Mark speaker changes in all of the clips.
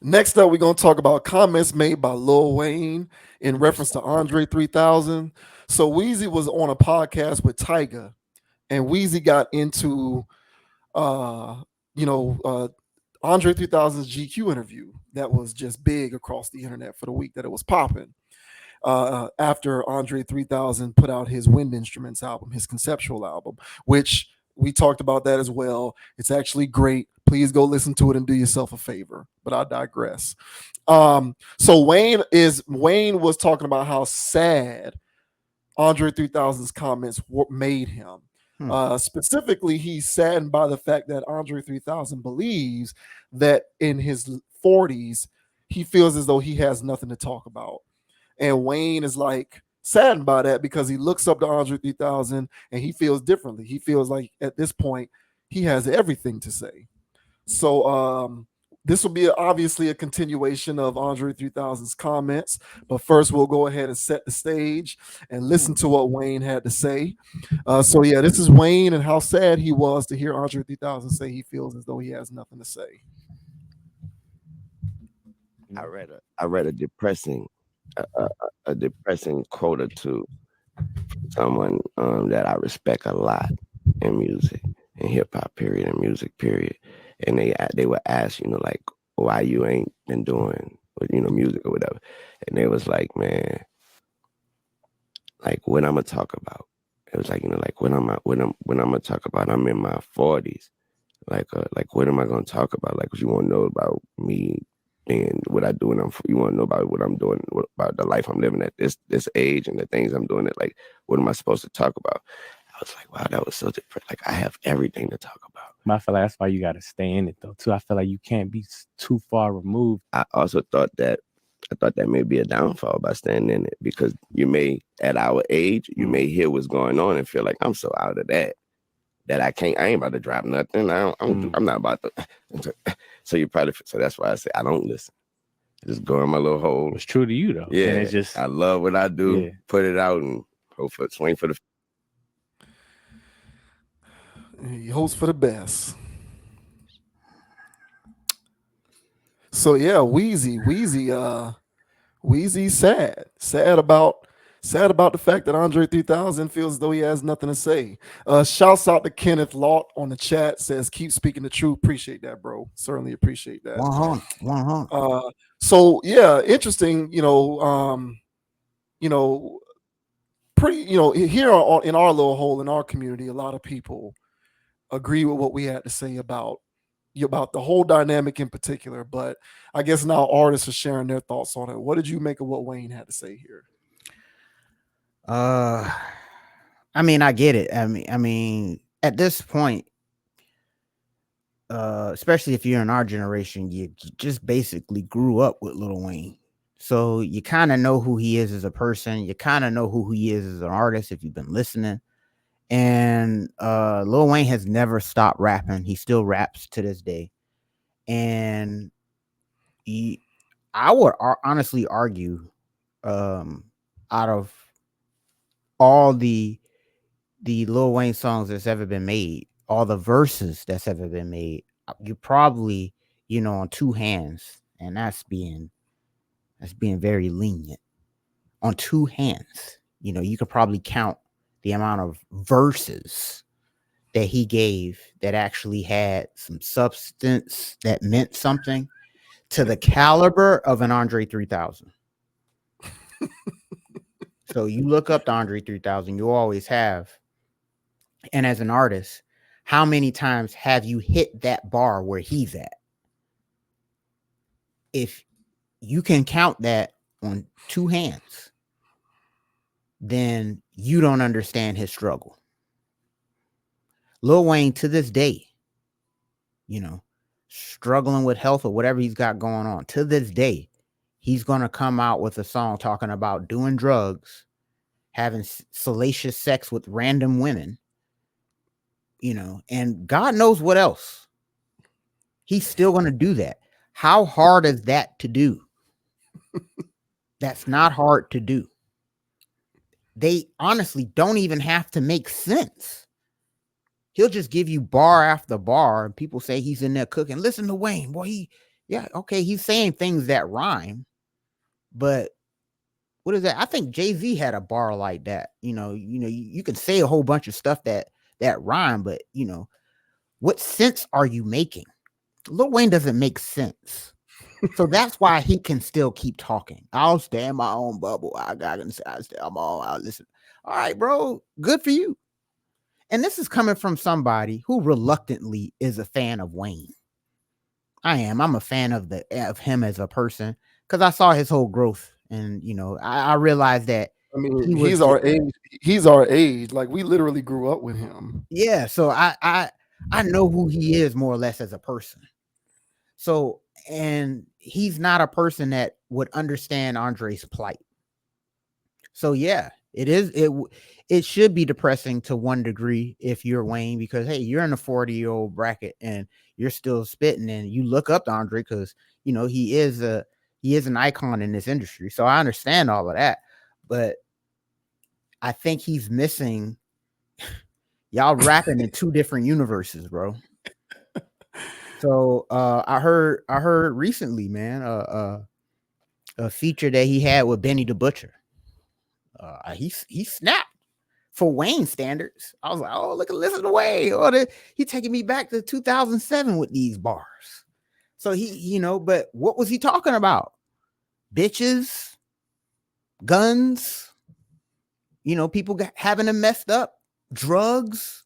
Speaker 1: Next up, we're gonna talk about comments made by Lil Wayne in reference to
Speaker 2: Interesting.
Speaker 1: Andre 3000. So Weezy was on a podcast with Tyga, and Weezy got into uh, you know, Andre 3000's GQ interview that was just big across the internet for the week that it was popping. After Andre 3000 put out his Wind Instruments album, his conceptual album, which we talked about that as well. It's actually great. Please go listen to it and do yourself a favor. But I digress. So Wayne was talking about how sad Andre 3000's comments made him.
Speaker 2: Hmm.
Speaker 1: Specifically, he's saddened by the fact that Andre 3000 believes that in his 40s, he feels as though he has nothing to talk about. And Wayne is like saddened by that because he looks up to Andre 3000 and he feels differently. He feels like at this point, he has everything to say. So this will be obviously a continuation of Andre 3000's comments, but first we'll go ahead and set the stage and listen to what Wayne had to say. So yeah, this is Wayne and how sad he was to hear Andre 3000 say he feels as though he has nothing to say.
Speaker 3: I read a depressing a depressing quote or two from someone that I respect a lot in music, in hip hop period, and music period, and they would ask, like, why you ain't been doing music or whatever, and they was like, man, like, what I'm gonna talk about. It was like, like, when I'm gonna talk about, I'm in my 40s. Like what am I gonna talk about? Like, you want to know about me and what I do when you want to know about what I'm doing, about the life I'm living at this age and the things I'm doing. It like, what am I supposed to talk about? I was like, wow, that was so different. Like, I have everything to talk about.
Speaker 4: I feel like that's why you got to stay in it though too. I feel like you can't be too far removed.
Speaker 3: I thought that may be a downfall by staying in it, because you may, at our age, you may hear what's going on and feel like, I'm so out of that I ain't about to drop nothing. I'm not about to. So so that's why I say I don't listen. I just go in my little hole.
Speaker 4: It's true to you though.
Speaker 3: Yeah,
Speaker 4: and it's just,
Speaker 3: I love what I do.
Speaker 4: Yeah.
Speaker 3: Put it out and hope for swing for the.
Speaker 1: He hopes for the best. So yeah, Weezy sad about the fact that Andre 3000 feels as though he has nothing to say. Shouts out to Kenneth Lott on the chat, says keep speaking the truth. Appreciate that, bro. Certainly appreciate that.
Speaker 2: 100.
Speaker 1: So yeah, interesting. You know, pretty. Here in our little hole in our community, a lot of people agree with what we had to say about the whole dynamic in particular. But I guess now artists are sharing their thoughts on it. What did you make of what Wayne had to say here?
Speaker 2: I mean, I get it. I mean, at this point, especially if you're in our generation, you just basically grew up with Lil Wayne. So you kind of know who he is as a person. You kind of know who he is as an artist if you've been listening. And Lil Wayne has never stopped rapping. He still raps to this day. And I would honestly argue, out of all the Lil Wayne songs that's ever been made, all the verses that's ever been made, you probably, on two hands, and that's being very lenient. On two hands, you could probably count the amount of verses that he gave that actually had some substance that meant something to the caliber of an Andre 3000. So you look up to Andre 3000, you always have. And as an artist, how many times have you hit that bar where he's at? If you can count that on two hands, then you don't understand his struggle. Lil Wayne, to this day, struggling with health or whatever he's got going on, to this day, he's going to come out with a song talking about doing drugs, having salacious sex with random women, and God knows what else. He's still going to do that. How hard is that to do? That's not hard to do. They honestly don't even have to make sense. He'll just give you bar after bar, and people say he's in there cooking. Listen to Wayne, boy, Yeah, okay, he's saying things that rhyme, but what is that? I think Jay-Z had a bar like that. You can say a whole bunch of stuff that rhyme, but what sense are you making? Lil Wayne doesn't make sense. So that's why he can still keep talking. I'll stay in my own bubble. I stay. I'll listen. All right, bro. Good for you. And this is coming from somebody who reluctantly is a fan of Wayne. I am. I'm a fan of him as a person because I saw his whole growth, and I realized that
Speaker 1: I mean,
Speaker 2: he was
Speaker 1: he's
Speaker 2: just
Speaker 1: our age. He's our age. Like we literally grew up with him.
Speaker 2: yeah. So I know who he is more or less as a person. So and he's not a person that would understand Andre's plight. So yeah, it should be depressing to one degree if you're Wayne because hey, you're in the 40-year-old bracket and you're still spitting and you look up to Andre because he is an icon in this industry. So I understand all of that, but I think he's missing y'all rapping in two different universes, bro. So I heard recently, man, a feature that he had with Benny the Butcher. He snapped for Wayne standards. I was like, oh, listen to Wayne. He taking me back to 2007 with these bars. So but what was he talking about? Bitches, guns, people having them messed up, drugs.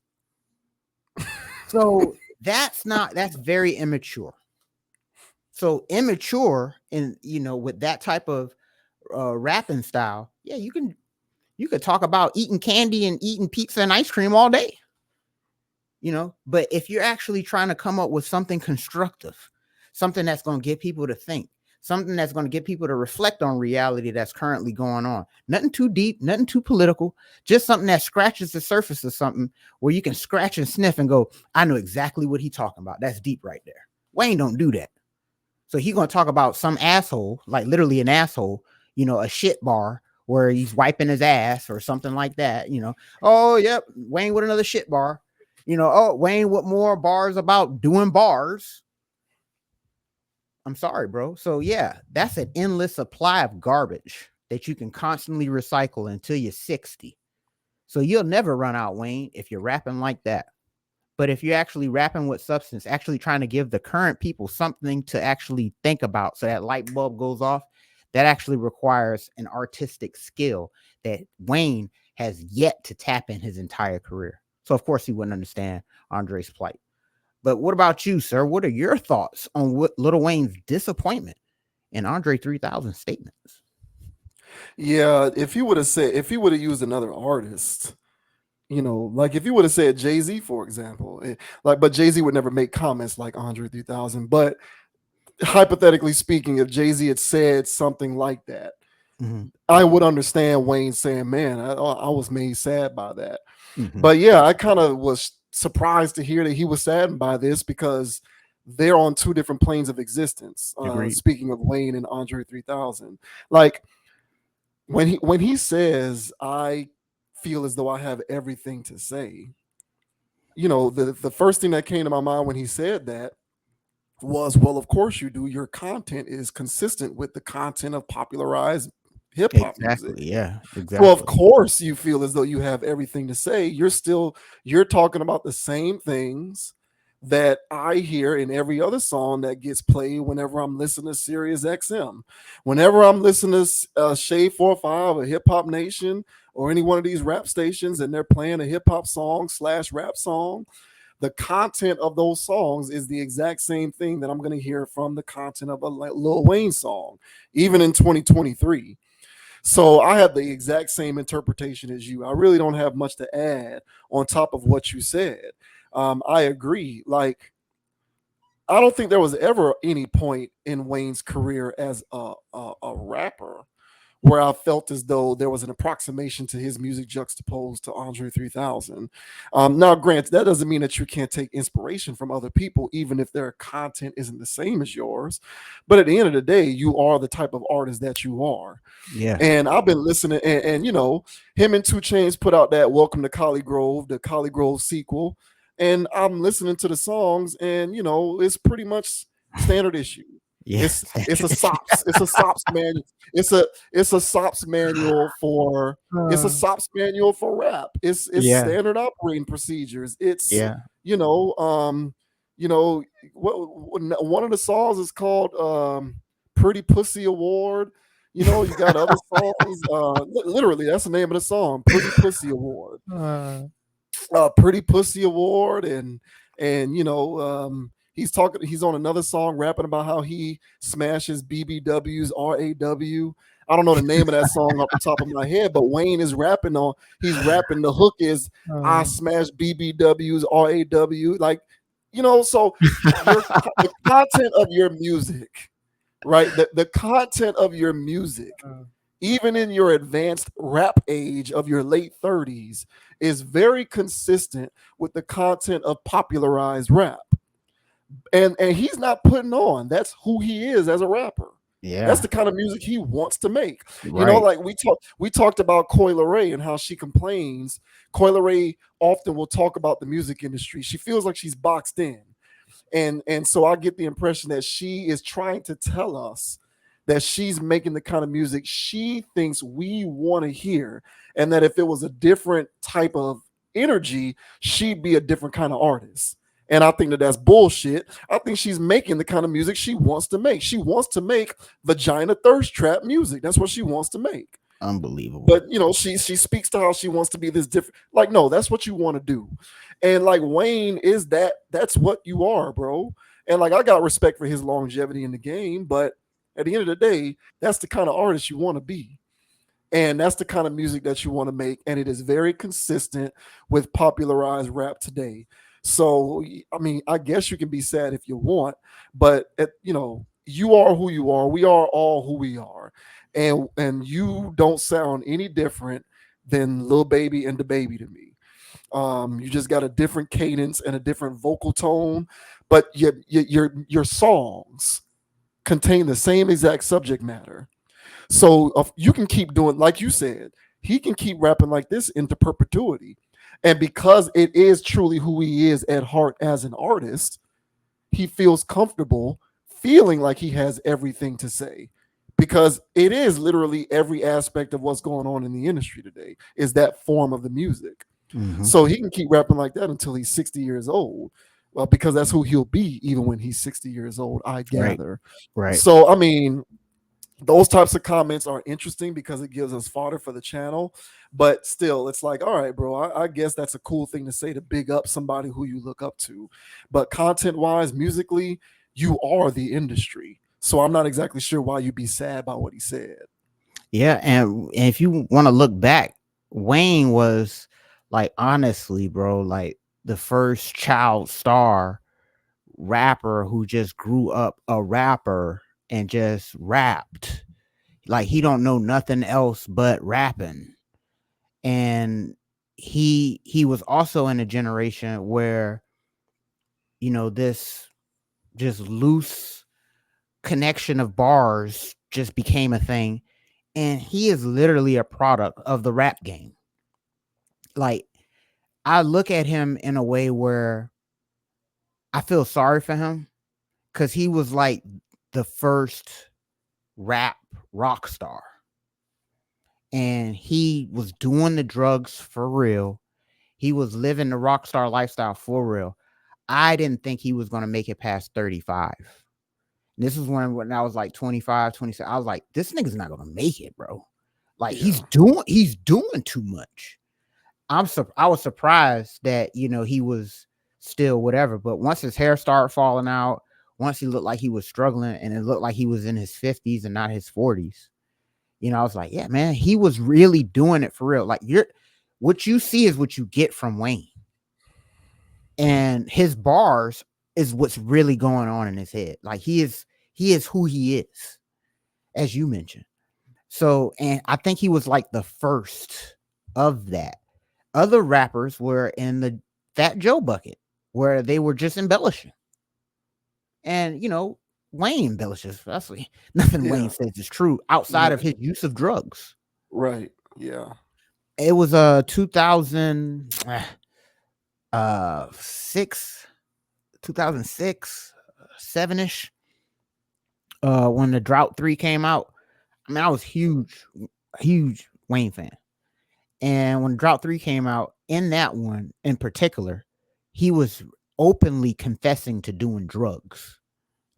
Speaker 2: So that's very immature. So immature and with that type of rapping style, yeah, you could talk about eating candy and eating pizza and ice cream all day. But if you're actually trying to come up with something constructive, something that's going to get people to think, something that's going to get people to reflect on reality that's currently going on, nothing too deep, nothing too political, just something that scratches the surface of something where you can scratch and sniff and go, I know exactly what he's talking about. That's deep right there. Wayne don't do that. So he's going to talk about some asshole, like literally an asshole, a shit bar where he's wiping his ass or something like that. Oh, yep, Wayne with another shit bar. Oh, Wayne with more bars about doing bars. I'm sorry, bro. So yeah, that's an endless supply of garbage that you can constantly recycle until you're 60. So you'll never run out, Wayne, if you're rapping like that. But if you're actually rapping with substance, actually trying to give the current people something to actually think about so that light bulb goes off, that actually requires an artistic skill that Wayne has yet to tap in his entire career. So, of course, he wouldn't understand Andre's plight. But what about you, sir? What are your thoughts on what Lil Wayne's disappointment in Andre 3000 statements?
Speaker 1: Yeah, if he would have used another artist, like if you would have said Jay-Z, for example, but Jay-Z would never make comments like Andre 3000. But hypothetically speaking, if Jay-Z had said something like that,
Speaker 2: Mm-hmm.
Speaker 1: I would understand Wayne saying, man, I was made sad by that.
Speaker 2: Mm-hmm.
Speaker 1: But yeah, I kind of was surprised to hear that he was saddened by this because they're on two different planes of existence.
Speaker 2: Agreed.
Speaker 1: Speaking of Wayne and Andre 3000, like when he says, I feel as though I have everything to say, the first thing that came to my mind when he said that was, well, of course you do. Your content is consistent with the content of popularized hip hop music.
Speaker 2: Exactly. Yeah,
Speaker 1: So of
Speaker 2: exactly.
Speaker 1: course you feel as though you have everything to say. You're talking about the same things that I hear in every other song that gets played whenever I'm listening to Sirius XM, whenever I'm listening to Shade 45 or Hip Hop Nation or any one of these rap stations, and they're playing a hip hop song / rap song. The content of those songs is the exact same thing that I'm going to hear from the content of a Lil Wayne song, even in 2023. So I have the exact same interpretation as you. I really don't have much to add on top of what you said. I agree. Like, I don't think there was ever any point in Wayne's career as a rapper where I felt as though there was an approximation to his music juxtaposed to Andre 3000. Now, granted, that doesn't mean that you can't take inspiration from other people, even if their content isn't the same as yours. But at the end of the day, you are the type of artist that you are.
Speaker 2: Yeah.
Speaker 1: And I've been listening, and him and 2 Chainz put out that Welcome to Collie Grove, the Collie Grove sequel. And I'm listening to the songs, and it's pretty much standard issue.
Speaker 2: Yeah.
Speaker 1: It's a SOPs manual. It's a SOPs manual for it's a
Speaker 4: Uh,
Speaker 1: SOPs manual for rap. It's
Speaker 4: yeah.
Speaker 1: standard operating procedures. It's
Speaker 2: Yeah.
Speaker 1: you know you know one of the songs is called Pretty Pussy Award. You got other songs. Literally, that's the name of the song, Pretty Pussy Award.
Speaker 4: Uh,
Speaker 1: Pretty Pussy Award, and he's on another song rapping about how he smashes BBWs RAW. I don't know the name of that song off the top of my head, but Wayne is rapping on. He's rapping. The hook is I
Speaker 4: uh,
Speaker 1: smash BBWs RAW. Like, so the content of your music, right? The content of your music,
Speaker 4: uh,
Speaker 1: even in your advanced rap age of your late 30s, is very consistent with the content of popularized rap. And he's not putting on. That's who he is as a rapper. That's
Speaker 2: Yeah.
Speaker 1: the kind of music he wants to make.
Speaker 2: Right.
Speaker 1: Like we talked about Coyle Ray and how she complains. Coyle Ray often will talk about the music industry. She feels like she's boxed in. And so I get the impression that she is trying to tell us that she's making the kind of music she thinks we want to hear, and that if it was a different type of energy, she'd be a different kind of artist. And I think that that's bullshit. I think she's making the kind of music she wants to make. She wants to make vagina thirst trap music. That's what she wants to make.
Speaker 2: Unbelievable.
Speaker 1: But she speaks to how she wants to be this different. Like, no, that's what you want to do. And like Wayne is that's what you are, bro. And like I got respect for his longevity in the game, but at the end of the day, that's the kind of artist you want to be. And that's the kind of music that you want to make. And it is very consistent with popularized rap today. So, I mean, I guess you can be sad if you want, but you are who you are. We are all who we are. And you don't sound any different than Lil Baby and the Baby to me. You just got a different cadence and a different vocal tone, but your songs contain the same exact subject matter. So you can keep doing, like you said, he can keep rapping like this into perpetuity. And because it is truly who he is at heart as an artist, he feels comfortable feeling like he has everything to say, because it is literally every aspect of what's going on in the industry today is that form of the music.
Speaker 2: Hmm.
Speaker 1: So he can keep rapping like that until he's 60 years old. Well, because that's who he'll be even when he's 60 years old, I
Speaker 2: Right.
Speaker 1: gather.
Speaker 2: Right.
Speaker 1: So, I mean, those types of comments are interesting because it gives us fodder for the channel. But still, it's like, all right, bro, I guess that's a cool thing to say, to big up somebody who you look up to. But content wise, musically, you are the industry. So I'm not exactly sure why you'd be sad about what he said.
Speaker 2: Yeah. And if you want to look back, Wayne was like, honestly, bro, like the first child star rapper who just grew up a rapper and just rapped. Like he don't know nothing else but rapping. And he was also in a generation where, this just loose connection of bars just became a thing. And he is literally a product of the rap game. Like, I look at him in a way where I feel sorry for him because he was like the first rap rock star. And he was doing the drugs for real. He was living the rock star lifestyle for real. I didn't think he was going to make it past 35. This is when I was like 25, 26. I was like, this nigga's not going to make it, bro. Like
Speaker 1: Yeah.
Speaker 2: he's doing too much. I was surprised that, he was still whatever, but once his hair started falling out, once he looked like he was struggling and it looked like he was in his 50s and not his 40s, I was like, yeah, man, he was really doing it for real. Like what you see is what you get from Wayne. And his bars is what's really going on in his head. Like he is who he is, as you mentioned. So, and I think he was like the first of that. Other rappers were in the Fat Joe bucket where they were just embellishing. And, Wayne embellishes. That's nothing Wayne
Speaker 1: Yeah.
Speaker 2: says is true outside of
Speaker 1: Right.
Speaker 2: his use of drugs.
Speaker 1: Right. Yeah.
Speaker 2: It was 2006, 7ish. when the Drought 3 came out, I mean, I was huge Wayne fan. And when Drought 3 came out, in that one in particular, he was openly confessing to doing drugs.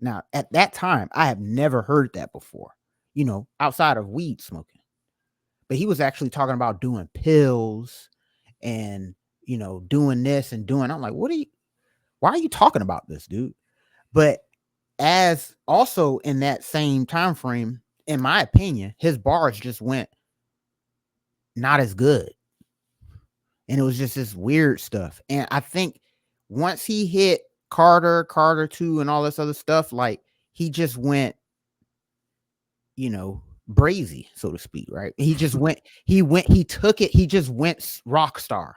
Speaker 2: Now, at that time, I have never heard that before, outside of weed smoking. But he was actually talking about doing pills and, doing this and doing. I'm like, why are you talking about this, dude? But as also in that same time frame, in my opinion, his bars just went not as good. And it was just this weird stuff. And I think once he hit Carter 2 and all this other stuff, like he just went, brazy, so to speak, right? He took it, he just went Rockstar.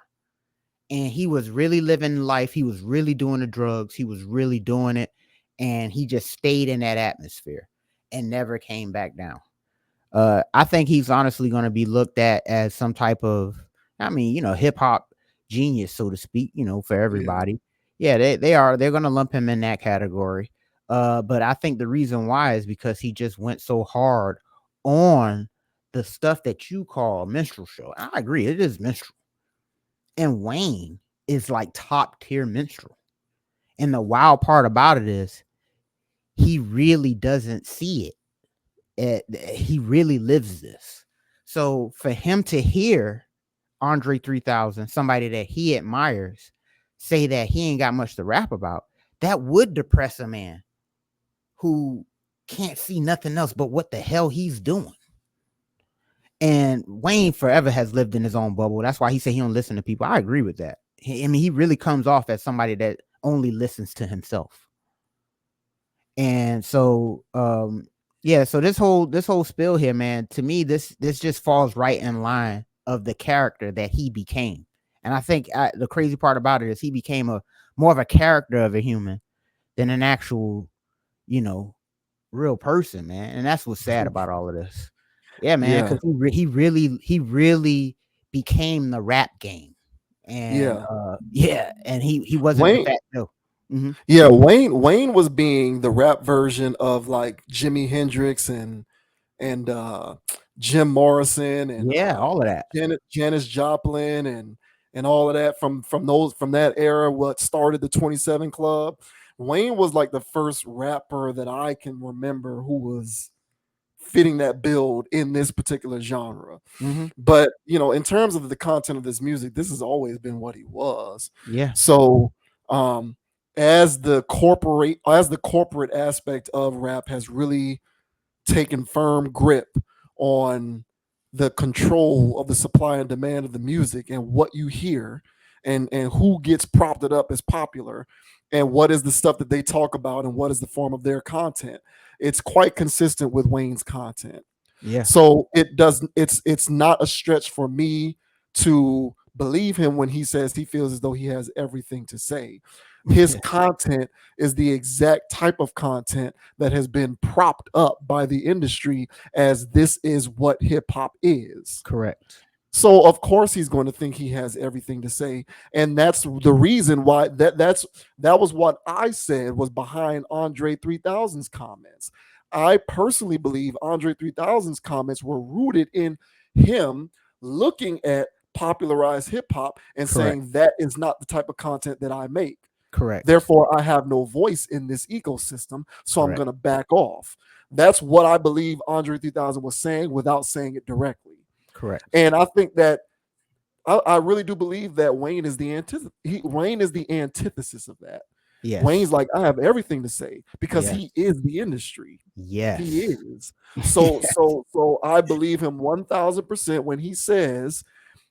Speaker 2: And he was really living life. He was really doing the drugs. He was really doing it. And he just stayed in that atmosphere and never came back down. I think he's honestly going to be looked at as some type of, hip hop genius, so to speak, for
Speaker 1: Yeah.
Speaker 2: everybody. Yeah, they're going to lump him in that category. But I think the reason why is because he just went so hard on the stuff that you call minstrel show. I agree. It is minstrel. And Wayne is like top tier minstrel. And the wild part about it is he really doesn't see it. He really lives this. So for him to hear Andre 3000, somebody that he admires, say that he ain't got much to rap about, that would depress a man who can't see nothing else but what the hell he's doing. And Wayne forever has lived in his own bubble. That's why he said he don't listen to people. I agree with that. He really comes off as somebody that only listens to himself. And so, yeah. So this whole spill here, man, to me, this just falls right in line of the character that he became. And I think the crazy part about it is he became more of a character of a human than an actual, real person, man. And that's what's sad about all of this. Yeah, man,
Speaker 1: Yeah.
Speaker 2: because he really became the rap game. And
Speaker 1: Yeah.
Speaker 2: yeah, and he wasn't the
Speaker 1: Wayne,
Speaker 2: fat no. Mm-hmm.
Speaker 1: yeah, Wayne was being the rap version of like Jimi Hendrix and Jim Morrison and
Speaker 2: Yeah, all of that.
Speaker 1: Janis Joplin and all of that from that era. What started the 27 Club? Wayne was like the first rapper that I can remember who was fitting that build in this particular genre.
Speaker 2: Mm-hmm.
Speaker 1: But in terms of the content of this music, this has always been what he was.
Speaker 2: Yeah,
Speaker 1: So, um, as the corporate aspect of rap has really taken firm grip on the control of the supply and demand of the music and what you hear and who gets propped up as popular and what is the stuff that they talk about and what is the form of their content. It's quite consistent with Wayne's content.
Speaker 2: yeah.
Speaker 1: So it doesn't it's not a stretch for me to believe him when he says he feels as though he has everything to say. His content is the exact type of content that has been propped up by the industry as this is what hip hop is.
Speaker 2: Correct.
Speaker 1: So of course he's going to think he has everything to say, and that's the reason why that was what I said was behind Andre 3000's comments. I personally believe Andre 3000's comments were rooted in him looking at popularized hip hop and
Speaker 2: Correct.
Speaker 1: saying that is not the type of content that I make.
Speaker 2: Correct.
Speaker 1: Therefore, I have no voice in this ecosystem, so I'm
Speaker 2: Correct.
Speaker 1: going to back off. That's what I believe Andre 3000 was saying without saying it directly.
Speaker 2: Correct.
Speaker 1: And I think that I really do believe that Wayne is the antithesis of that.
Speaker 2: Yes.
Speaker 1: Wayne's like, I have everything to say because
Speaker 2: Yes.
Speaker 1: he is the industry.
Speaker 2: Yes.
Speaker 1: He is. So I believe him 1000% when he says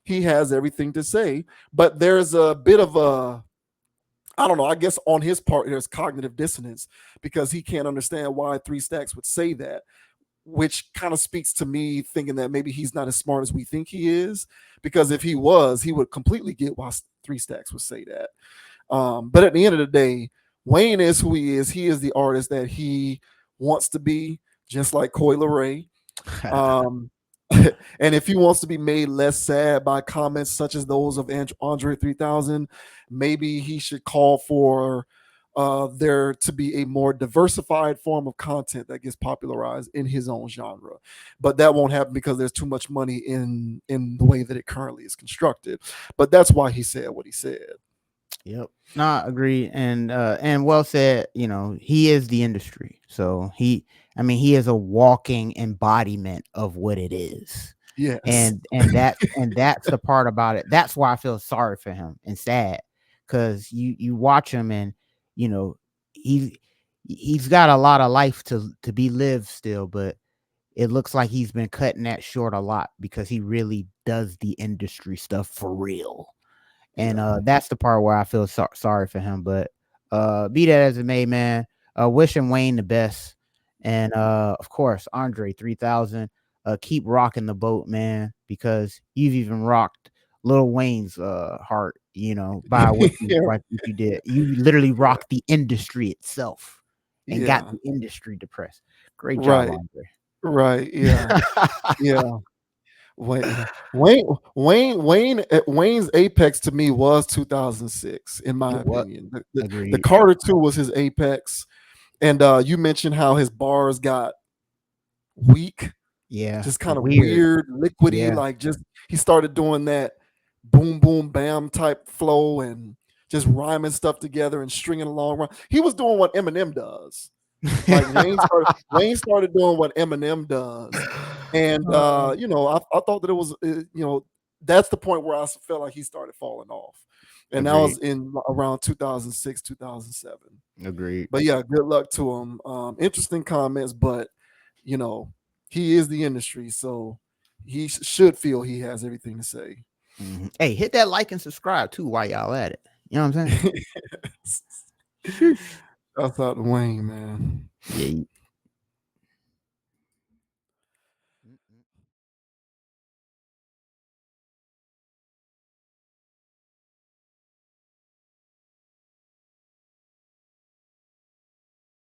Speaker 1: he has everything to say. But there's a bit of I don't know, I guess on his part, there's cognitive dissonance because he can't understand why Three Stacks would say that, which kind of speaks to me thinking that maybe he's not as smart as we think he is. Because if he was, he would completely get why Three Stacks would say that. But at the end of the day, Wayne is who he is. He is the artist that he wants to be, just like Coi Leray. Um, and if he wants to be made less sad by comments such as those of Andre 3000, maybe he should call for there to be a more diversified form of content that gets popularized in his own genre. But that won't happen because there's too much money in the way that it currently is constructed. But that's why he said what he said.
Speaker 2: Yep. Nah, agree. And well said, he is the industry. So he is a walking embodiment of what it is.
Speaker 1: Yes.
Speaker 2: And that's the part about it. That's why I feel sorry for him and sad. Cause you watch him and you know, he he's got a lot of life to be lived still, but it looks like he's been cutting that short a lot because he really does the industry stuff for real. And
Speaker 1: Yeah.
Speaker 2: that's the part where I feel sorry for him. But be that as it may, man, wishing Wayne the best. And of course, Andre 3000, keep rocking the boat, man, because you've even rocked Lil Wayne's heart, by what you
Speaker 1: Yeah.
Speaker 2: what you did. You literally
Speaker 1: Yeah.
Speaker 2: rocked the industry itself and got
Speaker 1: Yeah.
Speaker 2: the industry depressed. Great job,
Speaker 1: Right.
Speaker 2: Andre.
Speaker 1: Right. Yeah. Yeah. Wayne's apex to me was 2006, in my
Speaker 2: What?
Speaker 1: opinion. The
Speaker 2: Agreed.
Speaker 1: Carter 2 was his apex, and you mentioned how his bars got weak,
Speaker 2: Yeah.
Speaker 1: just kind of
Speaker 2: Weird.
Speaker 1: weird, liquidy,
Speaker 2: Yeah.
Speaker 1: like just he started doing that boom boom bam type flow and just rhyming stuff together and stringing along. He was doing what Eminem does. Like Wayne started doing what Eminem does, and I thought that it was that's the point where I felt like he started falling off, and that was
Speaker 2: Agreed.
Speaker 1: in around 2006, 2007.
Speaker 2: Agreed.
Speaker 1: But yeah, good luck to him. Interesting comments, but you know he is the industry, so he should feel he has everything to say.
Speaker 2: Hey, hit that like and subscribe too while y'all at it. You know what I'm saying? Sheesh.
Speaker 1: I thought Wayne, man.
Speaker 2: Yeah.